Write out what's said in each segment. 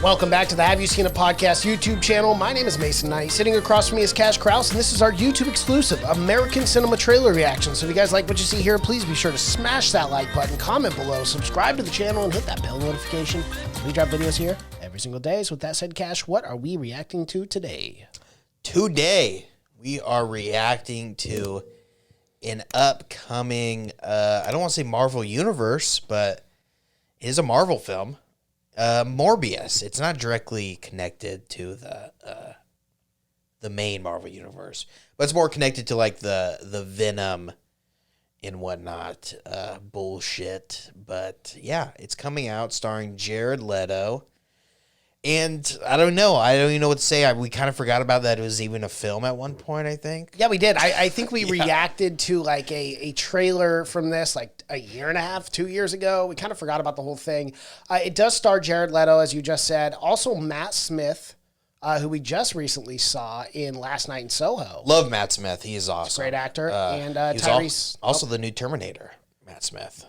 Welcome back to the Have You Seen a Podcast YouTube channel. My name is Mason Knight. Sitting across from me is Cash Kraus, and this is our YouTube exclusive American Cinema Trailer Reaction. So if you guys like what you see here, please be sure to smash that like button, comment below, subscribe to the channel, and hit that bell notification. We drop videos here every single day. So with that said, Cash, what are we reacting to today? Today, we are reacting to an upcoming, I don't want to say Marvel Universe, but it is a Marvel film. Morbius. It's not directly connected to the main Marvel universe, but it's more connected to like the Venom and whatnot bullshit. But yeah, it's coming out starring Jared Leto. And I don't know. I don't even know what to say. We kind of forgot about that it was even a film at one point, I think. Yeah, we did. I think we reacted to like a trailer from this like a year and a half, 2 years ago. We kind of forgot about the whole thing. It does star Jared Leto, as you just said. Also Matt Smith, who we just recently saw in Last Night in Soho. Love Matt Smith. He is awesome. Great actor. And he's Tyrese. Also the new Terminator, Matt Smith.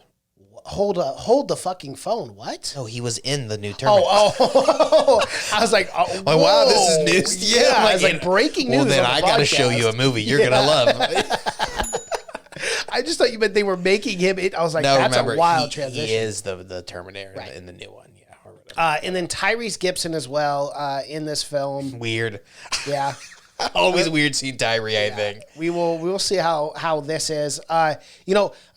Hold the fucking phone. What? No, he was in the new Terminator. I was like, oh, like, wow, this is news. Yeah, I was like, breaking news. Well, then I got to show you a movie you're going to love. I just thought you meant they were making him. I was like, no, that's remember, a wild transition. He is the Terminator right. in the new one. Yeah. And then Tyrese Gibson as well in this film. Weird. Yeah. Always weird seeing Tyree, I think. We will see how this is.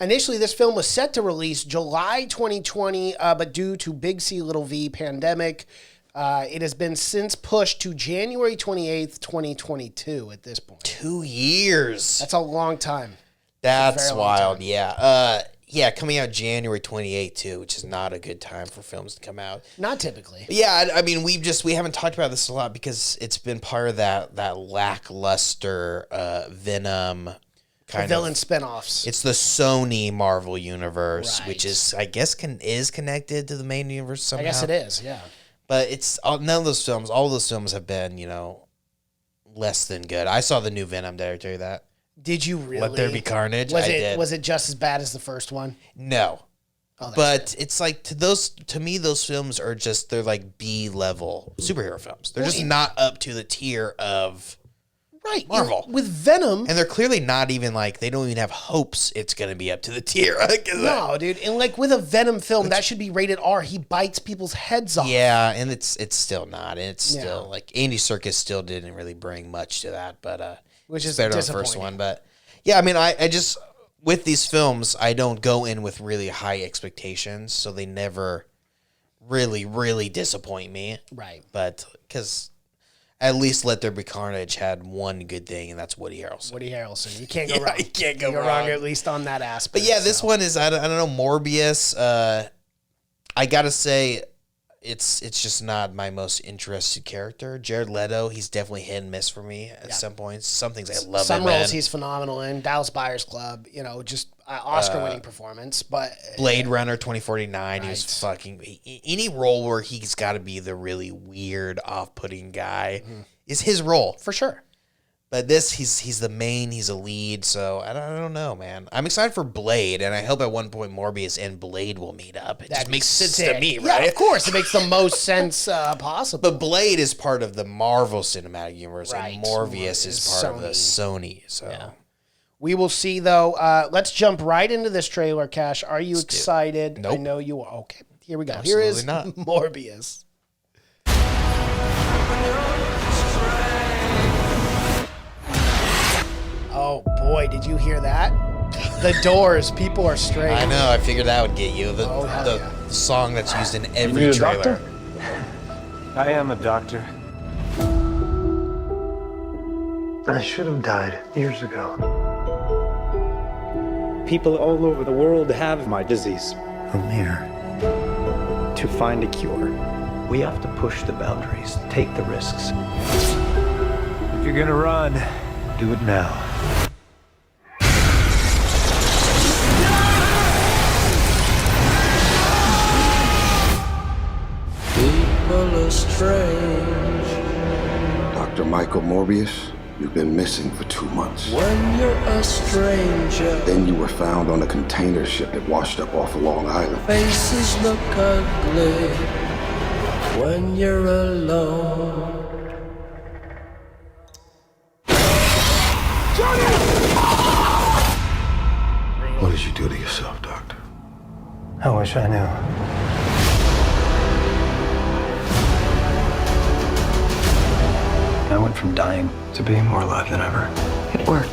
Initially this film was set to release July 2020, but due to Big C Little V pandemic, it has been since pushed to January 28th, 2022 at this point. 2 years. That's a long time. That's wild, yeah. Yeah, coming out January 28th, too, which is not a good time for films to come out. Not typically. Yeah, I mean, we haven't talked about this a lot because it's been part of that lackluster Venom kind of villain spinoffs. It's the Sony Marvel universe, right. which is, I guess, is connected to the main universe somehow. I guess it is, yeah. But it's none of those films. All those films have been, less than good. I saw the new Venom. Did I tell you that? Did you really? Let There Be Carnage. Was it just as bad as the first one? No. Oh, but it's like to me those films are just they're like B-level superhero films. They're just not up to the tier of Marvel. With Venom. And they're clearly not even like they don't even have hopes it's going to be up to the tier. No, dude. And like with a Venom film, that should be rated R. He bites people's heads off. Yeah, and it's still not. And it's still like Andy Serkis still didn't really bring much to that, but which is better than the first one. But yeah, I mean, I just with these films, I don't go in with really high expectations, so they never really, really disappoint me. Right. But because at least Let There Be Carnage had one good thing, and that's Woody Harrelson. Woody Harrelson. You can't go wrong. You can't go wrong, at least on that aspect. But yeah, this one is, I don't know, Morbius. I got to say, it's just not my most interested character. Jared Leto, he's definitely hit and miss for me at some points. Some things I love Some him roles in. he's phenomenal in. Dallas Buyers Club, just Oscar-winning performance. But Blade Runner 2049, he was fucking... Any role where he's got to be the really weird, off-putting guy is his role. For sure. But this, he's the main, he's a lead, so I don't know, man. I'm excited for Blade, and I hope at one point Morbius and Blade will meet up. It just makes sense to me, right? Yeah, of course. It makes the most sense possible. But Blade is part of the Marvel Cinematic Universe, and Morbius is part of the Sony. So we will see, though. Let's jump right into this trailer, Cash. Are you excited? Nope. I know you are. Okay, here we go. Absolutely Here is not. Morbius. Oh, boy, did you hear that? The Doors, People Are Strange. I know, I figured that would get you. The song that's used in every you trailer. Doctor? I am a doctor. I should have died years ago. People all over the world have my disease. I'm here To find a cure. We have to push the boundaries, take the risks. If you're gonna run, Do it now. People are strange. Dr. Michael Morbius, you've been missing for 2 months. When you're a stranger, Then you were found on a container ship that washed up off of Long Island. faces look ugly. when you're alone. What did you do to yourself, Doctor? I wish I knew. I went from dying to being more alive than ever. It worked.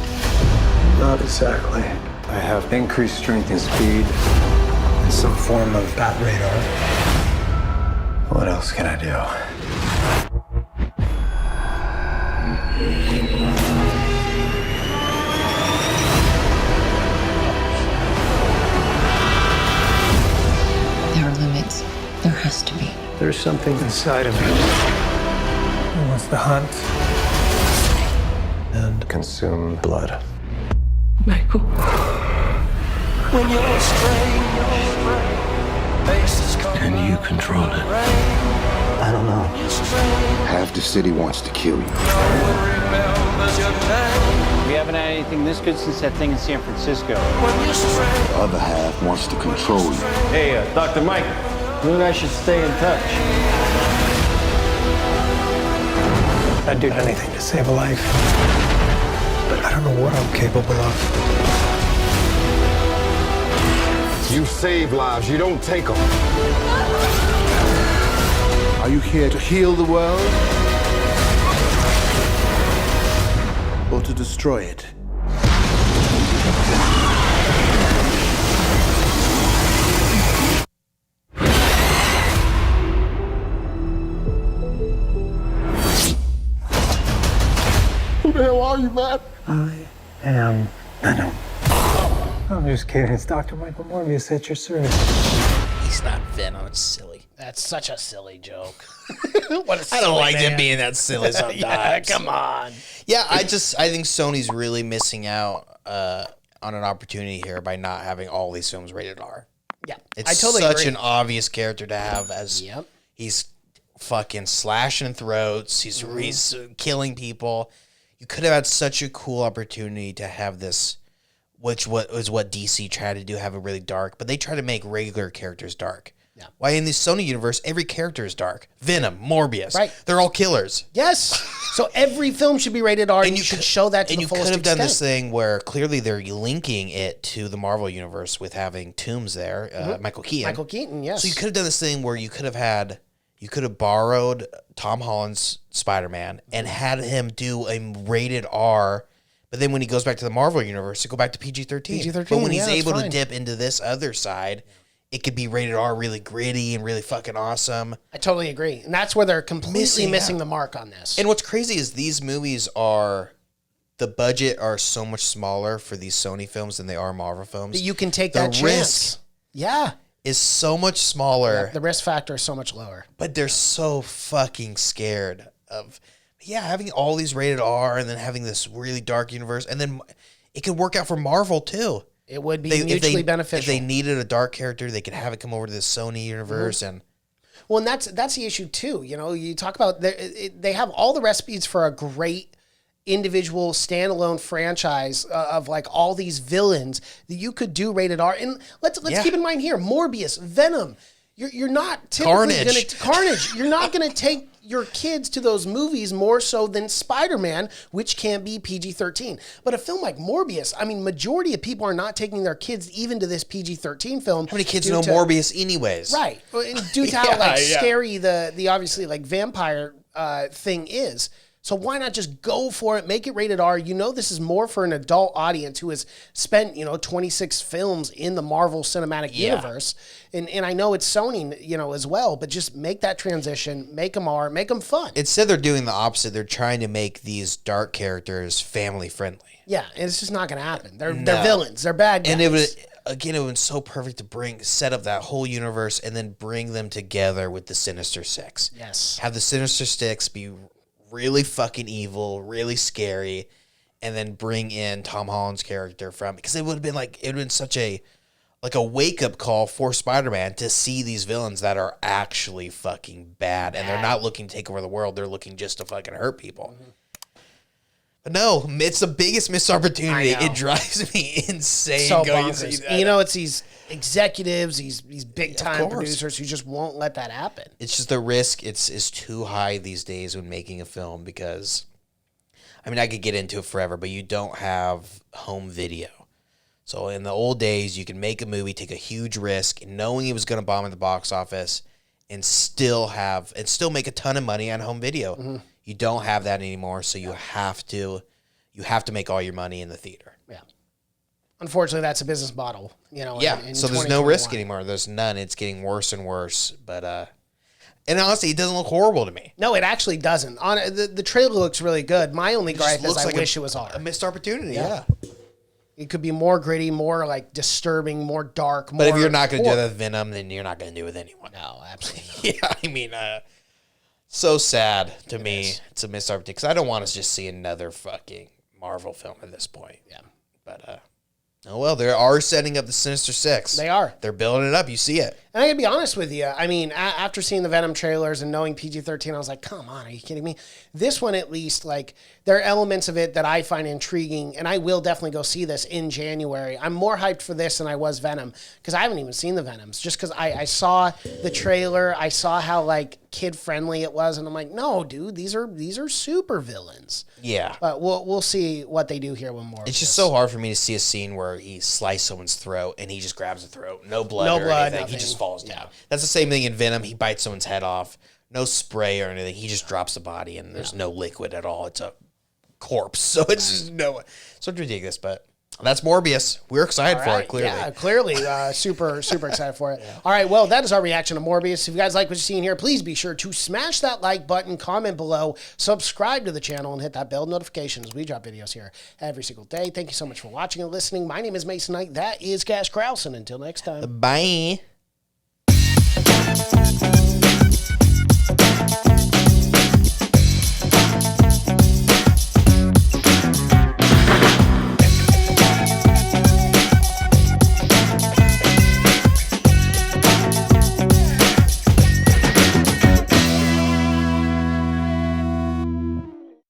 Not exactly. I have increased strength and speed and some form of bat radar. What else can I do? There are limits. There has to be. There's something inside of me that wants to hunt and consume blood. Michael. When you're strange, faces come Can you control it? I don't know. Half the city wants to kill you. remembers your name. We haven't had anything this good since that thing in San Francisco. When you're strange, The other half wants to control you. Hey, Dr. Mike, you and I should stay in touch. I'd do anything to save a life, but I don't know what I'm capable of. You save lives, you don't take them. Are you here to heal the world? Or to destroy it? Who the hell are you, man? I am Venom. I'm just kidding. It's Dr. Michael Morbius at your service. He's not Venom. It's silly. That's such a silly joke. What a I don't silly like man. him being that silly sometimes. Yeah, come on. Yeah, I think Sony's really missing out on an opportunity here by not having all these films rated R. Yeah, It's I totally such agree. an obvious character to have as Yep. he's fucking slashing throats. He's killing people. You could have had such a cool opportunity to have this, which was what DC tried to do, have a really dark, but they try to make regular characters dark. Yeah. Why in the Sony universe, every character is dark. Venom, Morbius. Right. They're all killers. Yes. So every film should be rated R, and you should show that to and the you fullest could have done extent. this thing where clearly they're linking it to the Marvel universe with having Toomes there, Michael Keaton. Michael Keaton, yes. So you could have done this thing where you could have borrowed Tom Holland's Spider-Man and had him do a rated R, but then when he goes back to the Marvel universe, to go back to PG-13. PG-13, But when he's yeah, that's able to fine. dip into this other side, it could be rated R, really gritty and really fucking awesome. I totally agree. And that's where they're completely missing out. the mark on this. And what's crazy is these movies the budget are so much smaller for these Sony films than they are Marvel films. that you can take The that chance. risk Yeah. is so much smaller, The risk factor is so much lower. but they're so fucking scared of, having all these rated R and then having this really dark universe. And then it could work out for Marvel too. It would be mutually beneficial. If they needed a dark character, they could have it come over to the Sony universe. And Well, and that's the issue too. You know, you talk about they have all the recipes for a great individual standalone franchise of like all these villains that you could do rated R. And let's keep in mind here, Morbius, Venom. You're not typically Carnage. Carnage. You're not going to take your kids to those movies more so than Spider-Man, which can be PG-13. But a film like Morbius, I mean, majority of people are not taking their kids even to this PG-13 film. how many kids due know to- Morbius anyways? Right. And due to how scary the obviously like vampire thing is. So why not just go for it, make it rated R? You know this is more for an adult audience who has spent, 26 films in the Marvel Cinematic Universe. And I know it's Sony, as well, but just make that transition, make them R, make them fun. Instead, they're doing the opposite. They're trying to make these dark characters family friendly. Yeah, and it's just not going to happen. They're villains. They're bad guys. And it would be so perfect to set up that whole universe and then bring them together with the Sinister Six. Yes. Have the Sinister Six be really fucking evil, really scary, and then bring in Tom Holland's character because it would have been such a wake up call for Spider-Man to see these villains that are actually fucking bad and they're not looking to take over the world, they're looking just to fucking hurt people. No, it's the biggest missed opportunity. I know. It drives me insane. So going to bonkers. see that. You know, it's these executives, these big time course. producers who just won't let that happen. It's just the risk is too high these days when making a film because, I mean, I could get into it forever, but you don't have home video. So in the old days, you could make a movie, take a huge risk, knowing it was going to bomb at the box office, and still make a ton of money on home video. Mm-hmm. You don't have that anymore, so you have to make all your money in the theater. Yeah. Unfortunately, that's a business model. You know. Yeah. in So there's no risk 2021. anymore. There's none. It's getting worse and worse. But and honestly, it doesn't look horrible to me. No, it actually doesn't. On the trailer looks really good. My only It just gripe is looks I like wish it was a R. missed opportunity. Yeah. It could be more gritty, more like disturbing, more dark. But if more you're not going to do horror. that with Venom, then you're not going to do it with anyone. No, absolutely not. Yeah, I mean, so sad to me. It's a missed opportunity because I don't want to just see another fucking Marvel film at this point. Yeah. But oh well, they are setting up the Sinister Six. They are. They're building it up. You see it. And I gotta be honest with you. I mean, after seeing the Venom trailers and knowing PG-13, I was like, come on, are you kidding me? This one, at least, like, there are elements of it that I find intriguing, and I will definitely go see this in January. I'm more hyped for this than I was Venom, because I haven't even seen the Venoms, just because I saw the trailer, I saw how, like, kid-friendly it was, and I'm like, no, dude, these are super villains. Yeah. But we'll see what they do here with more. It's just so hard for me to see a scene where he sliced someone's throat and he just grabs the throat. No blood No or blood, anything. He nothing. just falls down. That's the same thing in Venom. He bites someone's head off. No spray or anything. He just drops the body and there's no liquid at all. It's a corpse. So it's just so it's ridiculous, but that's Morbius. We're excited for it, clearly. Yeah, clearly. Super excited for it. All right, well, that is our reaction to Morbius. If you guys like what you're seeing here, please be sure to smash that like button, comment below, subscribe to the channel, and hit that bell notification as we drop videos here every single day. Thank you so much for watching and listening. My name is Mason Knight. That is Cash Krause, and until next time. Bye.